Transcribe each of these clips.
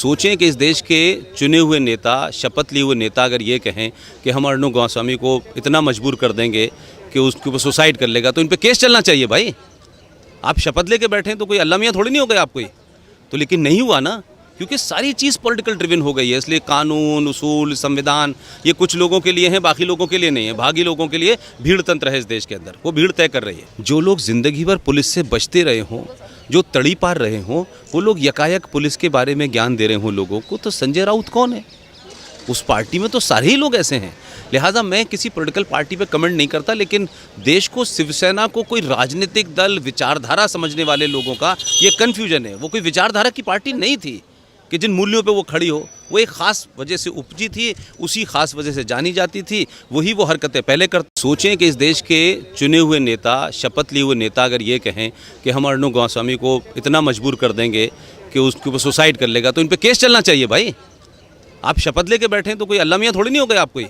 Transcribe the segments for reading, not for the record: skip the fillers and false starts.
सोचें कि इस देश के चुने हुए नेता, शपथ लिए हुए नेता अगर ये कहें कि हम अर्णब गोस्वामी को इतना मजबूर कर देंगे कि उसके ऊपर सुसाइड कर लेगा, तो इन पे केस चलना चाहिए भाई। आप शपथ लेके बैठे हैं तो कोई अल्लाह मियाँ थोड़ी नहीं हो गए आप कोई तो, लेकिन नहीं हुआ ना, क्योंकि सारी चीज़ पॉलिटिकल ड्रिवन हो गई है। इसलिए कानून, उसूल, संविधान ये कुछ लोगों के लिए हैं, बाकी लोगों के लिए नहीं है। बाकी लोगों के लिए भीड़ तंत्र है इस देश के अंदर, वो भीड़ तय कर रही है। जो लोग ज़िंदगी भर पुलिस से बचते रहे हों, जो तड़ी पार रहे हों, वो लोग यकायक पुलिस के बारे में ज्ञान दे रहे हों लोगों को, तो संजय राउत कौन है? उस पार्टी में तो सारे ही लोग ऐसे हैं। लिहाजा मैं किसी पॉलिटिकल पार्टी पे कमेंट नहीं करता, लेकिन देश को, शिवसेना को कोई राजनीतिक दल, विचारधारा समझने वाले लोगों का ये कन्फ्यूजन है। वो कोई विचारधारा की पार्टी नहीं थी कि जिन मूल्यों पे वो खड़ी हो, वो एक ख़ास वजह से उपजी थी, उसी ख़ास वजह से जानी जाती थी, वही वो हरकतें पहले करते। सोचें कि इस देश के चुने हुए नेता, शपथ लिए हुए नेता अगर ये कहें कि हम अर्णब गोस्वामी को इतना मजबूर कर देंगे कि उसके ऊपर सुसाइड कर लेगा, तो इन पर केस चलना चाहिए भाई। आप शपथ लेके बैठे हैं तो कोई अल्लाह मियाँ थोड़ी नहीं हो गए आप कोई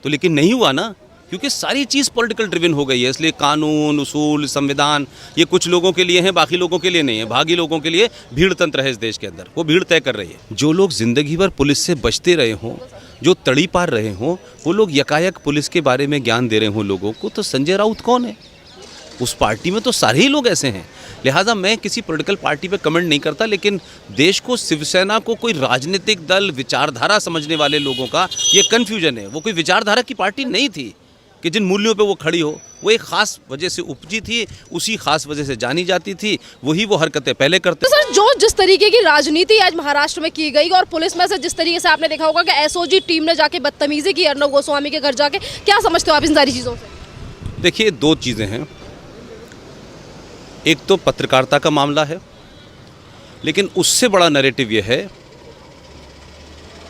तो, लेकिन नहीं हुआ ना, क्योंकि सारी चीज़ पॉलिटिकल ड्रिवन हो गई है। इसलिए कानून, उसूल, संविधान ये कुछ लोगों के लिए हैं, बाकी लोगों के लिए नहीं है। बाकी लोगों के लिए भीड़ तंत्र है इस देश के अंदर, वो भीड़ तय कर रही है। जो लोग ज़िंदगी भर पुलिस से बचते रहे हों, जो तड़ी पार रहे हों, वो लोग यकायक पुलिस के बारे में ज्ञान दे रहे हों लोगों को, तो संजय राउत कौन है? उस पार्टी में तो सारे ही लोग ऐसे हैं। लिहाजा मैं किसी पॉलिटिकल पार्टी पे कमेंट नहीं करता, लेकिन देश को, शिवसेना को कोई राजनीतिक दल, विचारधारा समझने वाले लोगों का ये कन्फ्यूजन है। वो कोई विचारधारा की पार्टी नहीं थी कि जिन मूल्यों पे वो खड़ी हो, वो एक ख़ास वजह से उपजी थी, उसी ख़ास वजह से जानी जाती थी, वही वो हरकतें पहले करते। तो सर, जो जिस तरीके की राजनीति आज महाराष्ट्र में की गई और पुलिस में से जिस तरीके से आपने देखा होगा कि एसओजी टीम ने जाके बदतमीजी की अर्णब गोस्वामी के घर जाके, क्या समझते हो आप इन सारी चीज़ों से? देखिए, दो चीज़ें हैं। एक तो पत्रकारिता का मामला है, लेकिन उससे बड़ा नैरेटिव यह है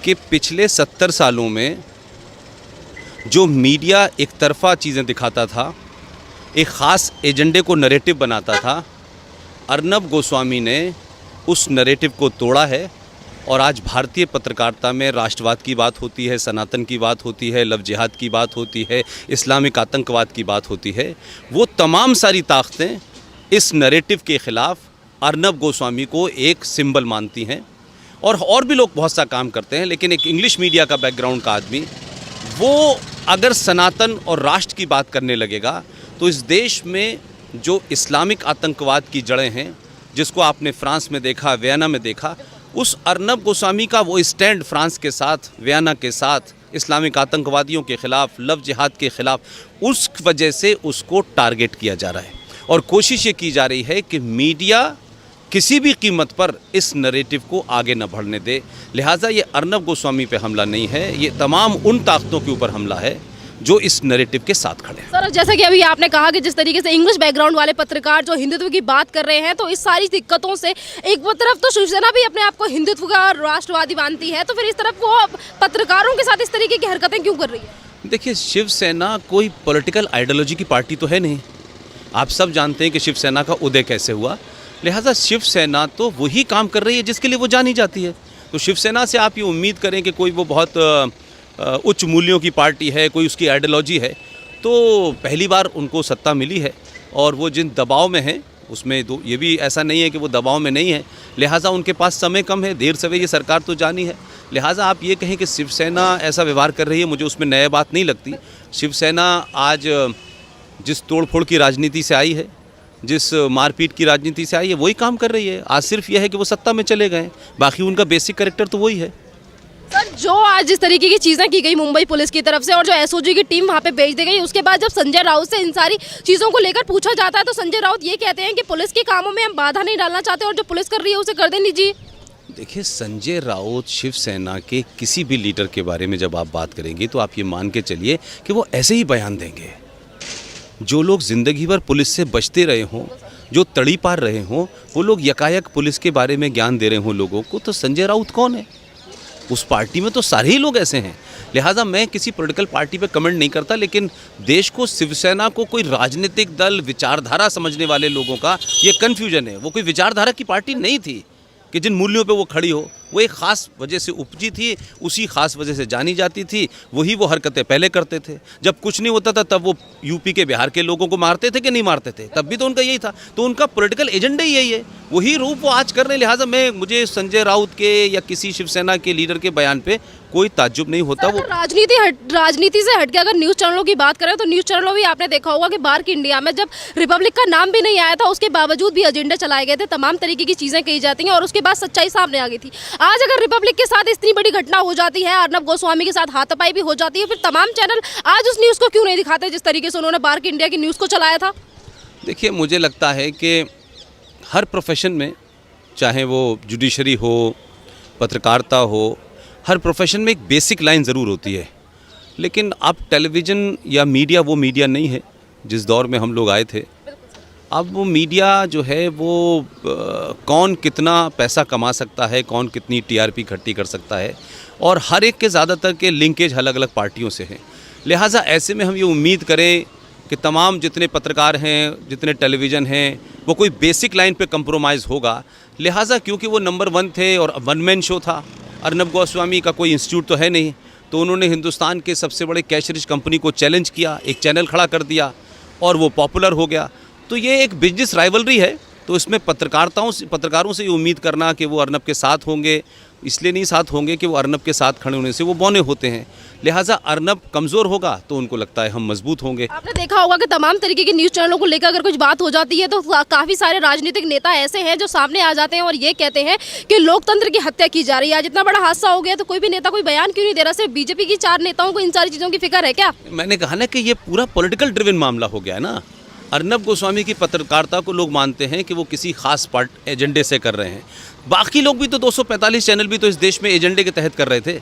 कि पिछले 70 सालों में जो मीडिया एक तरफा चीज़ें दिखाता था, एक ख़ास एजेंडे को नैरेटिव बनाता था, अर्णब गोस्वामी ने उस नैरेटिव को तोड़ा है। और आज भारतीय पत्रकारिता में राष्ट्रवाद की बात होती है, सनातन की बात होती है, लव जिहाद की बात होती है, इस्लामिक आतंकवाद की बात होती है। वो तमाम सारी ताकतें इस नैरेटिव के ख़िलाफ़ अर्णब गोस्वामी को एक सिंबल मानती हैं। और भी लोग बहुत सा काम करते हैं, लेकिन एक इंग्लिश मीडिया का बैकग्राउंड का आदमी, वो अगर सनातन और राष्ट्र की बात करने लगेगा तो इस देश में जो इस्लामिक आतंकवाद की जड़ें हैं, जिसको आपने फ्रांस में देखा, वियना में देखा, उस अर्णब गोस्वामी का वो स्टैंड फ्रांस के साथ, वियना के साथ, इस्लामिक आतंकवादियों के ख़िलाफ़, लव जिहाद के ख़िलाफ़, उस वजह से उसको टारगेट किया जा रहा है। और कोशिश ये की जा रही है कि मीडिया किसी भी कीमत पर इस नैरेटिव को आगे न बढ़ने दे। लिहाजा ये अर्णब गोस्वामी पे हमला नहीं है, ये तमाम उन ताकतों के ऊपर हमला है जो इस नैरेटिव के साथ खड़े हैं। सर, जैसा कि अभी आपने कहा कि जिस तरीके से इंग्लिश बैकग्राउंड वाले पत्रकार जो हिंदुत्व की बात कर रहे हैं, तो इस सारी दिक्कतों से एक तरफ तो शिवसेना भी अपने आप को हिंदुत्व का राष्ट्रवादी मानती है, तो फिर इस तरफ वो पत्रकारों के साथ इस तरीके की हरकतें क्यों कर रही है? देखिए, शिवसेना कोई पॉलिटिकल आइडियोलॉजी की पार्टी तो है नहीं। आप सब जानते हैं कि शिवसेना का उदय कैसे हुआ। लिहाजा शिवसेना तो वही काम कर रही है जिसके लिए वो जानी जाती है। तो शिवसेना से आप ये उम्मीद करें कि कोई वो बहुत उच्च मूल्यों की पार्टी है, कोई उसकी आइडियोलॉजी है, तो पहली बार उनको सत्ता मिली है और वो जिन दबाव में हैं उसमें ये भी ऐसा नहीं है कि वो दबाव में नहीं है। लिहाजा उनके पास समय कम है, देर सवेर ये सरकार तो जानी है। लिहाजा आप ये कहें कि शिवसेना ऐसा व्यवहार कर रही है, मुझे उसमें नया बात नहीं लगती। शिवसेना आज जिस तोड़फोड़ की राजनीति से आई है, जिस मारपीट की राजनीति से आई है, वही काम कर रही है। आज सिर्फ यह है कि वो सत्ता में चले गए, बाकी उनका बेसिक कैरेक्टर तो वही है। सर, जो आज जिस तरीके की चीज़ें की गई मुंबई पुलिस की तरफ से और जो एसओजी की टीम वहाँ पे भेज दी गई, उसके बाद जब संजय राउत से इन सारी चीज़ों को लेकर पूछा जाता है, तो संजय राउत ये कहते हैं कि पुलिस के कामों में हम बाधा नहीं डालना चाहते और जो पुलिस कर रही है उसे कर देनी चाहिए। देखिए, संजय राउत शिवसेना के किसी भी लीडर के बारे में जब आप बात करेंगे तो आप ये मान के चलिए कि वो ऐसे ही बयान देंगे। जो लोग ज़िंदगी भर पुलिस से बचते रहे हों, जो तड़ी पार रहे हों, वो लोग यकायक पुलिस के बारे में ज्ञान दे रहे हों लोगों को, तो संजय राउत कौन है? उस पार्टी में तो सारे ही लोग ऐसे हैं। लिहाजा मैं किसी पॉलिटिकल पार्टी पे कमेंट नहीं करता, लेकिन देश को, शिवसेना को कोई राजनीतिक दल, विचारधारा समझने वाले लोगों का ये कन्फ्यूजन है। वो कोई विचारधारा की पार्टी नहीं थी कि जिन मूल्यों पे वो खड़ी हो, वो एक ख़ास वजह से उपजी थी, उसी ख़ास वजह से जानी जाती थी, वही वो हरकतें पहले करते थे। जब कुछ नहीं होता था तब वो यूपी के बिहार के लोगों को मारते थे कि नहीं मारते थे, तब भी तो उनका यही था। तो उनका पॉलिटिकल एजेंडा ही यही है, वही रूप वो आज कर रहे हैं। लिहाजा मुझे संजय राउत के या किसी शिवसेना के लीडर के बयान पे कोई ताज्जुब नहीं होता। वो राजनीति से हटके अगर न्यूज़ चैनलों की बात करें तो न्यूज़ चैनलों भी आपने देखा होगा कि बाहर की इंडिया में जब रिपब्लिक का नाम भी नहीं आया था उसके बावजूद भी एजेंडे चलाए गए थे, तमाम तरीके की चीज़ें कही जाती हैं और उसके बाद सच्चाई सामने आ गई थी। आज अगर रिपब्लिक के साथ इतनी बड़ी घटना हो जाती है, अर्नब गोस्वामी के साथ हाथापाई भी हो जाती है, फिर तमाम चैनल आज उस न्यूज़ को क्यों नहीं दिखाते जिस तरीके से उन्होंने बाहर की इंडिया की न्यूज़ को चलाया था? देखिए, मुझे लगता है कि हर प्रोफेशन में, चाहे वो जुडिशरी हो, पत्रकारिता हो, हर प्रोफेशन में एक बेसिक लाइन ज़रूर होती है। लेकिन अब टेलीविज़न या मीडिया वो मीडिया नहीं है जिस दौर में हम लोग आए थे। अब वो मीडिया जो है वो कौन कितना पैसा कमा सकता है, कौन कितनी टीआरपी इकट्ठी कर सकता है, और हर एक के ज़्यादातर के लिंकेज अलग अलग पार्टियों से हैं। लिहाजा ऐसे में हम ये उम्मीद करें कि तमाम जितने पत्रकार हैं, जितने टेलीविज़न हैं, वो कोई बेसिक लाइन पे कंप्रोमाइज़ होगा। लिहाजा क्योंकि वो नंबर 1 थे और वन मैन शो था, अर्नब गोस्वामी का कोई इंस्टीट्यूट तो है नहीं, तो उन्होंने हिंदुस्तान के सबसे बड़े कैश रिच कंपनी को चैलेंज किया, एक चैनल खड़ा कर दिया और वो पॉपुलर हो गया। तो ये एक बिजनेस राइवलरी है, तो इसमें पत्रकारों से ये उम्मीद करना कि वो अर्नब के साथ होंगे, इसलिए नहीं साथ होंगे कि वो अर्नब के साथ खड़े होने से वो बौने होते हैं। लिहाजा अर्नब कमज़ोर होगा तो उनको लगता है हम मजबूत होंगे। आपने देखा होगा कि तमाम तरीके के न्यूज़ चैनलों को लेकर अगर कुछ बात हो जाती है तो काफ़ी सारे राजनीतिक नेता ऐसे हैं जो सामने आ जाते हैं और ये कहते हैं कि लोकतंत्र की हत्या की जा रही है। आज इतना बड़ा हादसा हो गया तो कोई भी नेता कोई बयान क्यों नहीं दे रहा? सिर्फ बीजेपी की 4 नेताओं को इन सारी चीज़ों की फिक्र है क्या? मैंने कहा ना कि ये पूरा पॉलिटिकल ड्रिवन मामला हो गया है ना। अर्नब गोस्वामी की पत्रकारिता को लोग मानते हैं कि वो किसी खास एजेंडे से कर रहे हैं। बाकी लोग भी तो 245 चैनल भी तो इस देश में एजेंडे के तहत कर रहे थे,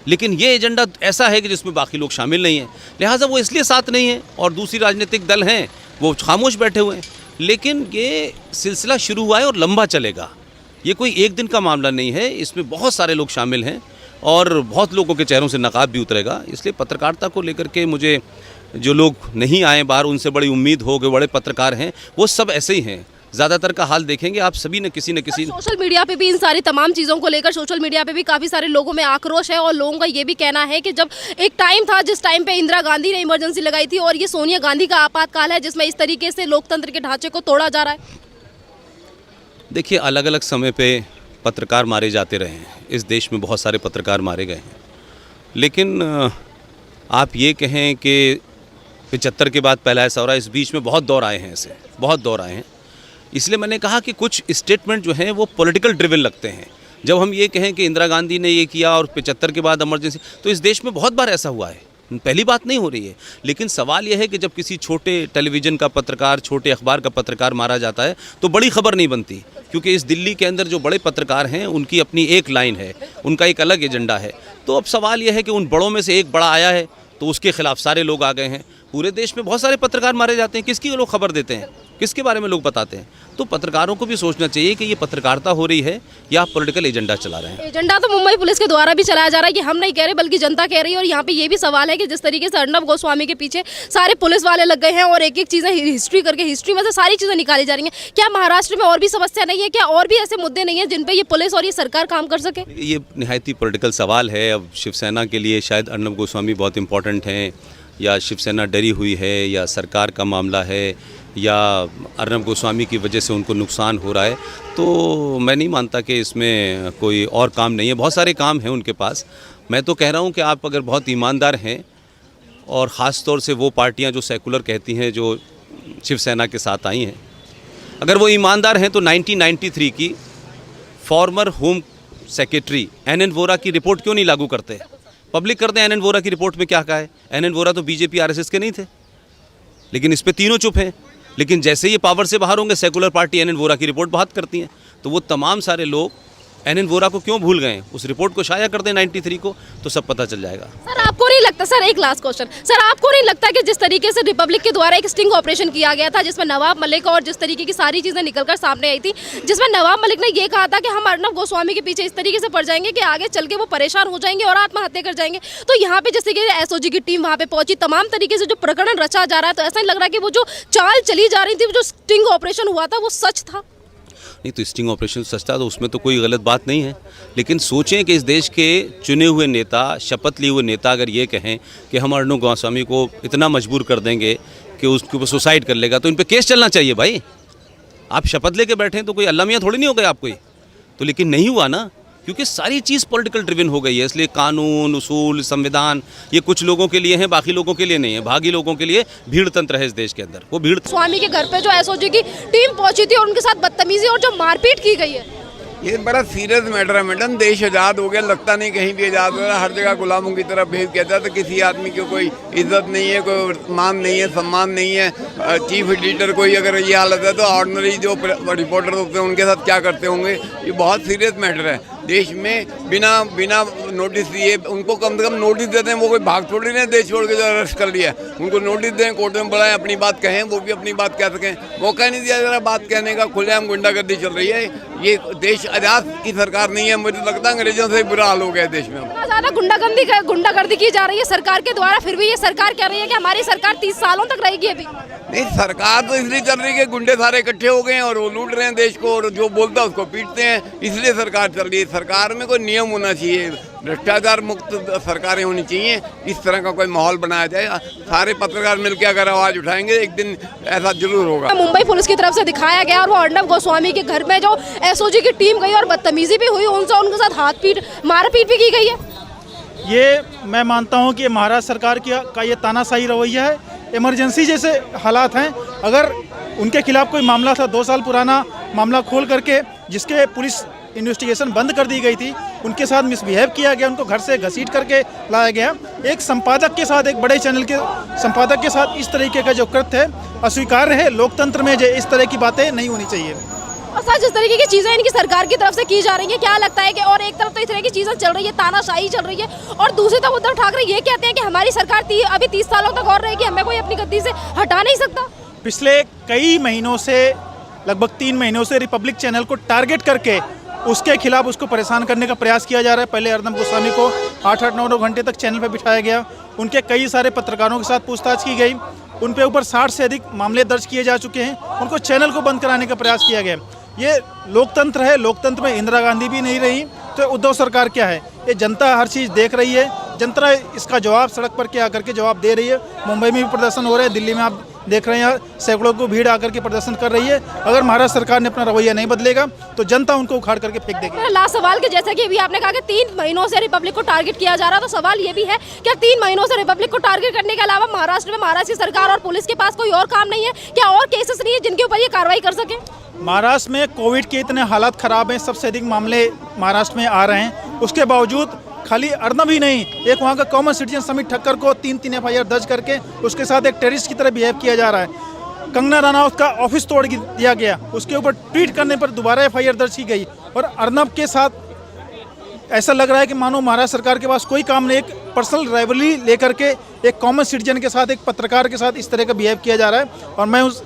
लेकिन ये एजेंडा ऐसा है कि जिसमें बाकी लोग शामिल नहीं हैं। लिहाजा वो इसलिए साथ नहीं है और दूसरी राजनीतिक दल हैं वो खामोश बैठे हुए हैं। लेकिन ये सिलसिला शुरू हुआ है और लंबा चलेगा। ये कोई एक दिन का मामला नहीं है, इसमें बहुत सारे लोग शामिल हैं और बहुत लोगों के चेहरों से नकाब भी उतरेगा। इसलिए पत्रकारिता को लेकर के मुझे जो लोग नहीं आए बाहर उनसे बड़ी उम्मीद हो कि बड़े पत्रकार हैं, वो सब ऐसे ही हैं। ज़्यादातर का हाल देखेंगे आप, सभी ने किसी न किसी सोशल मीडिया पे भी इन सारी तमाम चीज़ों को लेकर सोशल मीडिया पे भी काफ़ी सारे लोगों में आक्रोश है और लोगों का ये भी कहना है कि जब एक टाइम था जिस टाइम पे इंदिरा गांधी ने इमरजेंसी लगाई थी और ये सोनिया गांधी का आपातकाल है जिसमें इस तरीके से लोकतंत्र के ढांचे को तोड़ा जा रहा है। देखिए, अलग अलग समय पे पत्रकार मारे जाते रहे हैं, इस देश में बहुत सारे पत्रकार मारे गए हैं। लेकिन आप ये कहें कि 75 के बाद पहला ऐसा हो रहा है, इस बीच में बहुत दौर आए हैं, ऐसे बहुत दौर आए हैं। इसलिए मैंने कहा कि कुछ स्टेटमेंट जो हैं वो पॉलिटिकल ड्रिवन लगते हैं। जब हम ये कहें कि इंदिरा गांधी ने ये किया और 75 के बाद इमरजेंसी, तो इस देश में बहुत बार ऐसा हुआ है, पहली बात नहीं हो रही है। लेकिन सवाल यह है कि जब किसी छोटे टेलीविज़न का पत्रकार, छोटे अखबार का पत्रकार मारा जाता है तो बड़ी खबर नहीं बनती, क्योंकि इस दिल्ली के अंदर जो बड़े पत्रकार हैं उनकी अपनी एक लाइन है, उनका एक अलग एजेंडा है। तो अब सवाल यह है कि उन बड़ों में से एक बड़ा आया है तो उसके खिलाफ सारे लोग आ गए हैं। पूरे देश में बहुत सारे पत्रकार मारे जाते हैं, किसकी लोग खबर देते हैं, किसके बारे में लोग बताते हैं? तो पत्रकारों को भी सोचना चाहिए कि ये पत्रकारिता हो रही है या आप पॉलिटिकल एजेंडा चला रहे हैं। एजेंडा तो मुंबई पुलिस के द्वारा भी चलाया जा रहा है, कि हम नहीं कह रहे बल्कि जनता कह रही है। और यहाँ पे ये भी सवाल है कि जिस तरीके से अर्नब गोस्वामी के पीछे सारे पुलिस वाले लग गए हैं और एक एक चीज़ें हिस्ट्री करके हिस्ट्री में से सारी चीज़ें निकाली जा रही हैं, क्या महाराष्ट्र में और भी समस्या नहीं है? क्या और भी ऐसे मुद्दे नहीं है जिन पर ये पुलिस और ये सरकार काम कर सके? ये निहायती पॉलिटिकल सवाल है। अब शिवसेना के लिए शायद अर्नब गोस्वामी बहुत इंपॉर्टेंट हैं, या शिवसेना डरी हुई है, या सरकार का मामला है, या अर्नब गोस्वामी की वजह से उनको नुकसान हो रहा है। तो मैं नहीं मानता कि इसमें कोई और काम नहीं है, बहुत सारे काम हैं उनके पास। मैं तो कह रहा हूं कि आप अगर बहुत ईमानदार हैं, और ख़ास तौर से वो पार्टियां जो सेकुलर कहती हैं, जो शिवसेना के साथ आई हैं, अगर वो ईमानदार हैं तो 1993 की farmer home secretary NN Vora की रिपोर्ट क्यों नहीं लागू करते? पब्लिक कर दें NN वोरा की रिपोर्ट में क्या कहा है। NN वोरा तो बीजेपी RSS के नहीं थे, लेकिन इस पे तीनों चुप हैं। लेकिन जैसे ये पावर से बाहर होंगे, सेकुलर पार्टी NN वोरा की रिपोर्ट बात करती हैं। तो वो तमाम सारे लोग NN वोरा को क्यों भूल गए? उस रिपोर्ट को शाया कर दें 93 को, तो सब पता चल जाएगा। सर आपको नहीं लगता, सर एक लास्ट क्वेश्चन, सर आपको नहीं लगता कि जिस तरीके से रिपब्लिक के द्वारा एक स्टिंग ऑपरेशन किया गया था जिसमें नवाब मलिक और जिस तरीके की सारी चीज़ें निकलकर सामने आई थी, जिसमें नवाब मलिक ने ये कहा था कि हम अर्नब गोस्वामी के पीछे इस तरीके से पड़ जाएंगे कि आगे चल के वो परेशान हो जाएंगे और आत्महत्या कर जाएंगे, तो यहाँ पे जैसे कि SOG की टीम वहाँ पे पहुंची, तमाम तरीके से जो प्रकरण रचा जा रहा है, तो ऐसा नहीं लग रहा कि वो जो चाल चली जा रही थी, जो स्टिंग ऑपरेशन हुआ था वो सच था? नहीं तो स्टिंग ऑपरेशन सस्ता, तो उसमें तो कोई गलत बात नहीं है, लेकिन सोचें कि इस देश के चुने हुए नेता, शपथ लिए हुए नेता अगर ये कहें कि हम अर्णव गोस्वामी को इतना मजबूर कर देंगे कि उसके ऊपर सुसाइड कर लेगा, तो इन पे केस चलना चाहिए भाई। आप शपथ लेके बैठे हैं तो कोई अल्लाह मियाँ थोड़ी नहीं हो गए आप कोई, तो लेकिन नहीं हुआ ना, क्योंकि सारी चीज़ पॉलिटिकल ड्रिवन हो गई है। इसलिए कानून, उसूल, संविधान ये कुछ लोगों के लिए हैं, बाकी लोगों के लिए नहीं है। भागी लोगों के लिए भीड़ तंत्र है इस देश के अंदर, वो भीड़। स्वामी के घर पे जो एसओजी की टीम पहुंची थी और उनके साथ बदतमीजी और जो मारपीट की गई है, ये बड़ा सीरियस मैटर है मैडम। देश आज़ाद हो गया, लगता नहीं कहीं भी आज़ाद हो रहा, हर जगह गुलामों की तरफ भेज कहता है, तो किसी आदमी की कोई इज्जत नहीं है, कोई मान नहीं है, सम्मान नहीं है। चीफ एडिटर कोई अगर ये हालत है तो ऑर्डिनरी जो रिपोर्टर होते हैं उनके साथ क्या करते होंगे। ये बहुत सीरियस मैटर है। देश में बिना नोटिस दिए उनको कम से कम नोटिस देते हैं। वो कोई भाग थोड़ी नहीं देश छोड़ के जो अरेस्ट कर लिया, उनको नोटिस दें, कोर्ट में बुलाएं, अपनी बात कहें, वो भी अपनी बात कह सकें। मौका नहीं दिया जरा बात कहने का। खुलेआम गुंडागर्दी चल रही है। ये देश आज़ाद की सरकार नहीं है। मुझे लगता है अंग्रेजों से बुरा हाल हो गया देश में। ज़्यादा गुंडागर्दी की जा रही है सरकार के द्वारा, फिर भी ये सरकार कह रही है कि हमारी सरकार 30 सालों तक रहेगी। अभी नहीं, सरकार तो इसलिए चल रही है कि गुंडे सारे इकट्ठे हो गए हैं और वो लूट रहे हैं देश को, और जो बोलता है उसको पीटते हैं, इसलिए सरकार चल रही है। सरकार में कोई नियम होना चाहिए, भ्रष्टाचार मुक्त सरकारें होनी चाहिए। इस तरह का कोई माहौल बनाया जाए। सारे पत्रकार मिलकर अगर आवाज़ उठाएंगे एक दिन ऐसा जरूर होगा। मुंबई पुलिस की तरफ से दिखाया गया और वो अर्णव गोस्वामी के घर में जो एसओजी की टीम गई और बदतमीजी भी हुई, उनके साथ मारपीट भी की गई है। ये मैं मानता हूँ कि महाराष्ट्र सरकार का ये तानाशाही रवैया है। इमरजेंसी जैसे हालात हैं, अगर उनके खिलाफ कोई मामला था 2 साल पुराना मामला खोल करके, जिसके पुलिस इन्वेस्टिगेशन बंद कर दी गई थी, उनके साथ मिसबिहेव किया गया, उनको घर से घसीट करके लाया गया। एक संपादक के साथ, एक बड़े चैनल के संपादक के साथ इस तरीके का जो कृत्य है अस्वीकार्य है। लोकतंत्र में जो इस तरह की बातें नहीं होनी चाहिए। और सर, जिस तरीके की चीज़ें इनकी सरकार की तरफ से की जा रही है, क्या लगता है कि और एक तरफ तो इस तरह की चीज़ें चल रही है, तानाशाही चल रही है, और दूसरी तरफ उद्धव ठाकरे ये कहते हैं कि हमारी सरकार अभी 30 सालों तक और रहेगी, हमें कोई अपनी गद्दी से हटा नहीं सकता। पिछले कई महीनों से, लगभग 3 महीनों से रिपब्लिक चैनल को टारगेट करके उसके खिलाफ उसको परेशान करने का प्रयास किया जा रहा है। पहले अर्णव गोस्वामी को 8-8, 9-9 घंटे तक चैनल पर बिठाया गया। उनके कई सारे पत्रकारों के साथ पूछताछ की गई। उन पे ऊपर 60 से अधिक मामले दर्ज किए जा चुके हैं। उनको चैनल को बंद कराने का प्रयास किया गया। ये लोकतंत्र है। लोकतंत्र में इंदिरा गांधी भी नहीं रही तो उद्धव सरकार क्या है? ये जनता हर चीज़ देख रही है। जनता इसका जवाब सड़क पर के आकर के जवाब दे रही है। मुंबई में भी प्रदर्शन हो रहे हैं, दिल्ली में आप देख रहे हैं सैकड़ों को भीड़ आकर के प्रदर्शन कर रही है। अगर महाराष्ट्र सरकार ने अपना रवैया नहीं बदलेगा तो जनता उनको उखाड़ करके फेंक देगी। लास्ट सवाल के जैसा कि अभी आपने कहा कि 3 महीनों से रिपब्लिक को टारगेट किया जा रहा, तो सवाल ये भी है क्या 3 महीनों से रिपब्लिक को टारगेट करने के अलावा महाराष्ट्र की सरकार और पुलिस के पास कोई और काम नहीं है? क्या और केसेस नहीं है जिनके ऊपर ये कार्रवाई कर सके? महाराष्ट्र में कोविड के इतने हालात खराब हैं, सबसे अधिक मामले महाराष्ट्र में आ रहे हैं। उसके बावजूद खाली अर्णव ही नहीं, एक वहाँ का कॉमन सिटीजन समित ठक्कर को 3 एफआईआर दर्ज करके उसके साथ एक टेररिस्ट की तरह बिहेव किया जा रहा है। कंगना रनौत का ऑफिस तोड़ दिया गया, उसके ऊपर ट्वीट करने पर दोबारा एफआईआर दर्ज की गई। और अर्णव के साथ ऐसा लग रहा है कि मानो महाराष्ट्र सरकार के पास कोई काम नहीं। एक पर्सनल राइवलरी लेकर के एक कॉमन सिटीजन के साथ, एक पत्रकार के साथ इस तरह का बिहेव किया जा रहा है। और मैं उस